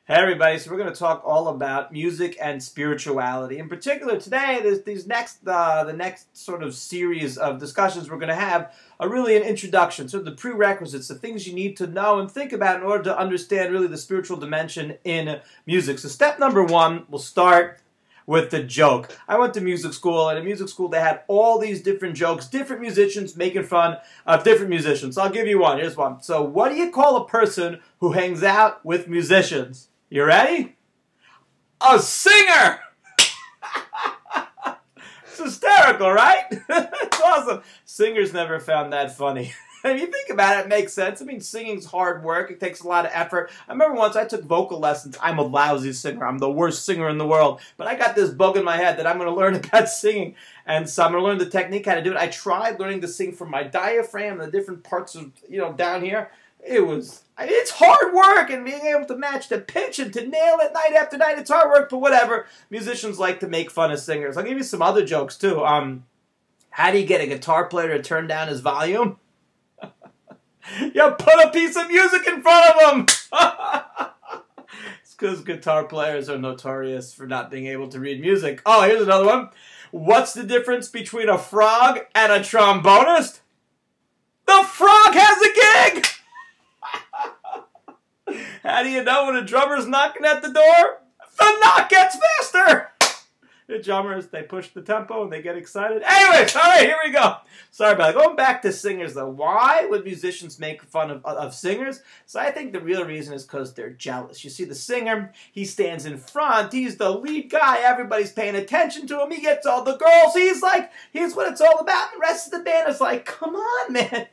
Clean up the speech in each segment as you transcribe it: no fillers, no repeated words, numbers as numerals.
Hey everybody, so we're going to talk all about music and spirituality. In particular, today, the next sort of series of discussions we're going to have are really an introduction, sort of the prerequisites, the things you need to know and think about in order to understand really the spiritual dimension in music. So step number one, we'll start with the joke. I went to music school, and in music school they had all these different jokes, different musicians making fun of different musicians. So I'll give you one. Here's one. So what do you call a person who hangs out with musicians? You ready? A singer! It's hysterical, right? It's awesome. Singers never found that funny. If you think about it, it makes sense. I mean, singing's hard work. It takes a lot of effort. I remember once I took vocal lessons. I'm a lousy singer. I'm the worst singer in the world. But I got this bug in my head that I'm going to learn about singing. And so I'm going to learn the technique, how to do it. I tried learning to sing from my diaphragm, the different parts of, down here. It's hard work, and being able to match the pitch and to nail it night after night, it's hard work, but whatever. Musicians like to make fun of singers. I'll give you some other jokes, too. How do you get a guitar player to turn down his volume? You put a piece of music in front of him! It's because guitar players are notorious for not being able to read music. Oh, here's another one. What's the difference between a frog and a trombonist? The frog has a gig! How do you know when a drummer's knocking at the door? The knock gets faster! The drummers, they push the tempo and they get excited. Anyways, all right, here we go. Sorry about it. Going back to singers, though. Why would musicians make fun of singers? So I think the real reason is because they're jealous. You see, the singer, he stands in front. He's the lead guy. Everybody's paying attention to him. He gets all the girls. He's like, here's what it's all about. And the rest of the band is like, come on, man,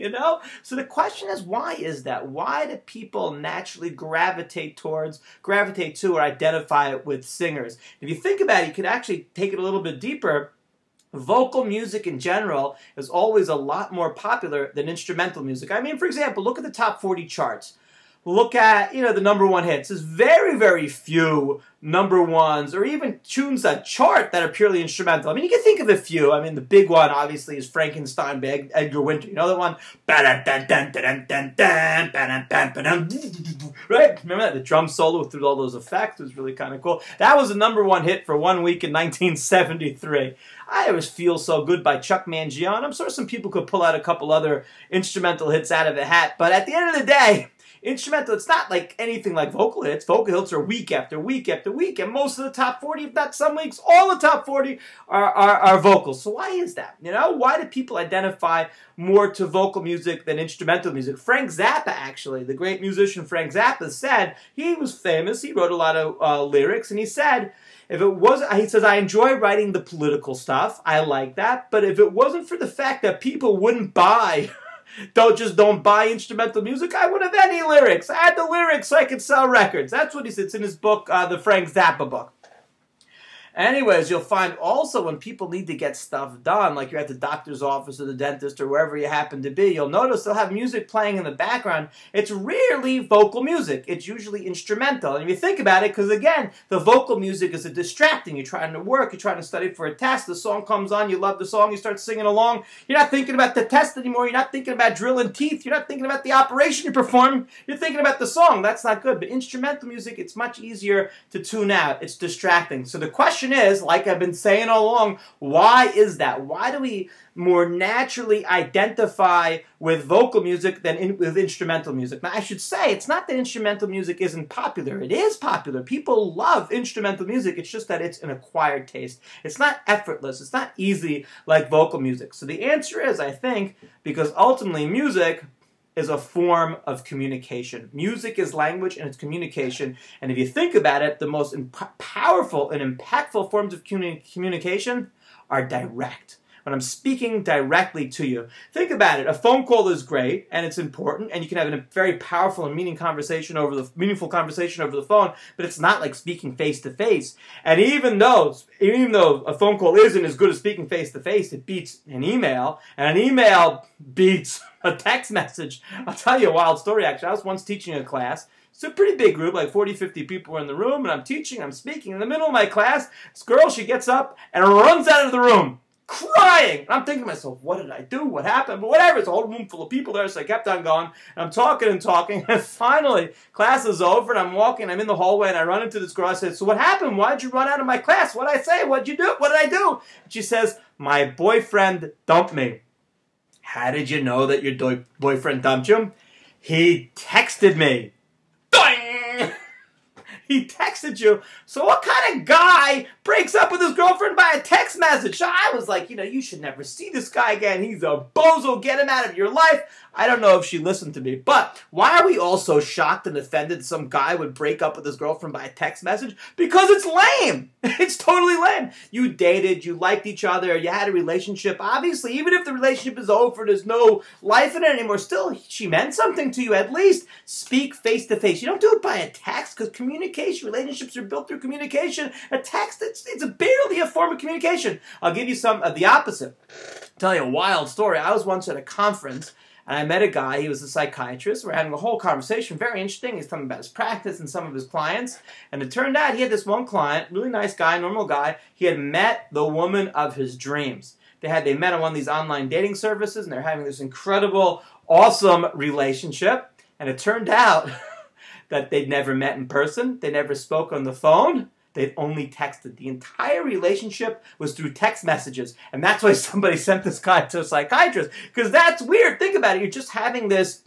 So the question is, why is that? Why do people naturally gravitate to or identify with singers? If you think about it, you could actually take it a little bit deeper. Vocal music in general is always a lot more popular than instrumental music. I mean, for example, look at the top 40 charts. Look at, the number one hits. There's very, very few number ones or even tunes that chart that are purely instrumental. I mean, you can think of a few. I mean, the big one, obviously, is Frankenstein by Edgar Winter. You know that one? Right? Remember that? The drum solo through all those effects was really kind of cool. That was a number one hit for 1 week in 1973. I Always Feel So Good by Chuck Mangione. I'm sure some people could pull out a couple other instrumental hits out of a hat, but at the end of the day, instrumental, it's not like anything like vocal hits. Vocal hits are week after week after week, and most of the top 40, if not some weeks, all the top 40 are vocals. So why is that? Why do people identify more to vocal music than instrumental music? Frank Zappa, actually, the great musician Frank Zappa, said, he was famous, he wrote a lot of lyrics, and he said, he says, I enjoy writing the political stuff, I like that, but if it wasn't for the fact that people wouldn't buy don't buy instrumental music, I wouldn't have any lyrics. I had the lyrics so I could sell records. That's what he said. It's in his book, the Frank Zappa book. Anyways, you'll find also when people need to get stuff done, like you're at the doctor's office or the dentist or wherever you happen to be, you'll notice they'll have music playing in the background. It's rarely vocal music. It's usually instrumental. And if you think about it, because again, the vocal music is a distracting. You're trying to work, you're trying to study for a test, the song comes on, you love the song, you start singing along. You're not thinking about the test anymore. You're not thinking about drilling teeth. You're not thinking about the operation you perform. You're thinking about the song. That's not good. But instrumental music, it's much easier to tune out. It's distracting. So the question is, like I've been saying all along, why is that? Why do we more naturally identify with vocal music than with instrumental music? Now, I should say, it's not that instrumental music isn't popular. It is popular. People love instrumental music. It's just that it's an acquired taste. It's not effortless. It's not easy like vocal music. So the answer is, I think, because ultimately music is a form of communication. Music is language and it's communication. And if you think about it, the most powerful and impactful forms of communication are direct. When I'm speaking directly to you. Think about it. A phone call is great and it's important and you can have a very powerful and meaningful conversation over the phone, but it's not like speaking face to face. And even though a phone call isn't as good as speaking face to face, it beats an email, and an email beats a text message. I'll tell you a wild story actually. I was once teaching a class. It's a pretty big group, like 40, 50 people were in the room, and I'm speaking. In the middle of my class, this girl, she gets up and runs out of the room. crying. And I'm thinking to myself, what did I do? What happened? But whatever, it's a whole room full of people there, so I kept on going. And I'm talking and talking, and finally, class is over, and I'm walking, I'm in the hallway, and I run into this girl. I said, so what happened? Why did you run out of my class? What did I say? What did you do? What did I do? And she says, my boyfriend dumped me. How did you know that your boyfriend dumped you? He texted me. Doing! He texted you. So what kind of guy breaks up with his girlfriend by a text message? So I was like, you should never see this guy again. He's a bozo. Get him out of your life. I don't know if she listened to me. But why are we all so shocked and offended some guy would break up with his girlfriend by a text message? Because it's lame. It's totally lame. You dated, you liked each other, you had a relationship. Obviously, even if the relationship is over, there's no life in it anymore, still, she meant something to you. At least speak face to face. You don't do it by a text, because communication, relationships are built through communication. A text, it's barely a form of communication. I'll give you some of the opposite. I'll tell you a wild story. I was once at a conference, and I met a guy. He was a psychiatrist. We're having a whole conversation, very interesting. He's telling me about his practice and some of his clients. And it turned out he had this one client, really nice guy, normal guy. He had met the woman of his dreams. They met on one of these online dating services, and they're having this incredible, awesome relationship. And it turned out that they'd never met in person. They never spoke on the phone. They'd only texted. The entire relationship was through text messages. And that's why somebody sent this guy to a psychiatrist. Because that's weird. Think about it. You're just having this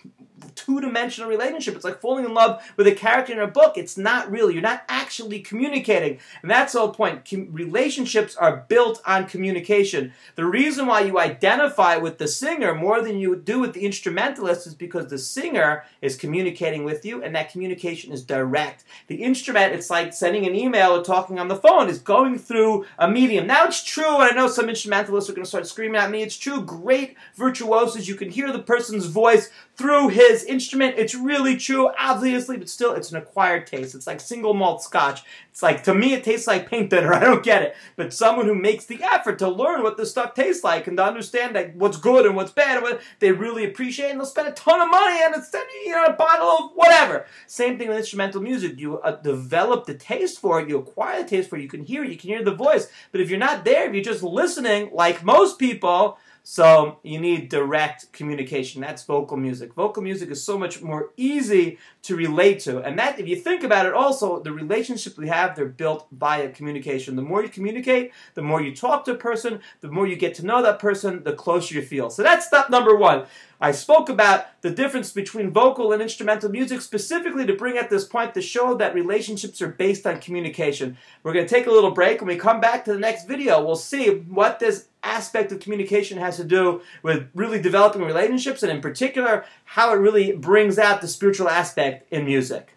two-dimensional relationship. It's like falling in love with a character in a book. It's not real. You're not actually communicating. And that's the whole point. Relationships are built on communication. The reason why you identify with the singer more than you do with the instrumentalist is because the singer is communicating with you, and that communication is direct. The instrument, it's like sending an email or talking on the phone, is going through a medium. Now, it's true, and I know some instrumentalists are going to start screaming at me. It's true. Great virtuosos, you can hear the person's voice through his instrument. It's really true, obviously, but still, it's an acquired taste. It's like single malt scotch. It's like, to me, it tastes like paint thinner. I don't get it. But someone who makes the effort to learn what this stuff tastes like and to understand that what's good and what's bad and what they really appreciate, and they'll spend a ton of money and it's a bottle of whatever. Same thing with instrumental music. You develop the taste for it. You acquire the taste for it. You can hear the voice. But if you're not there, if you're just listening, like most people, so you need direct communication. That's vocal music. Vocal music is so much more easy to relate to. And that, if you think about it also, the relationships we have, they're built via communication. The more you communicate, the more you talk to a person, the more you get to know that person, the closer you feel. So that's step number one. I spoke about the difference between vocal and instrumental music specifically to bring at this point to show that relationships are based on communication. We're going to take a little break. When we come back to the next video, we'll see what this aspect of communication has to do with really developing relationships, and in particular, how it really brings out the spiritual aspect in music.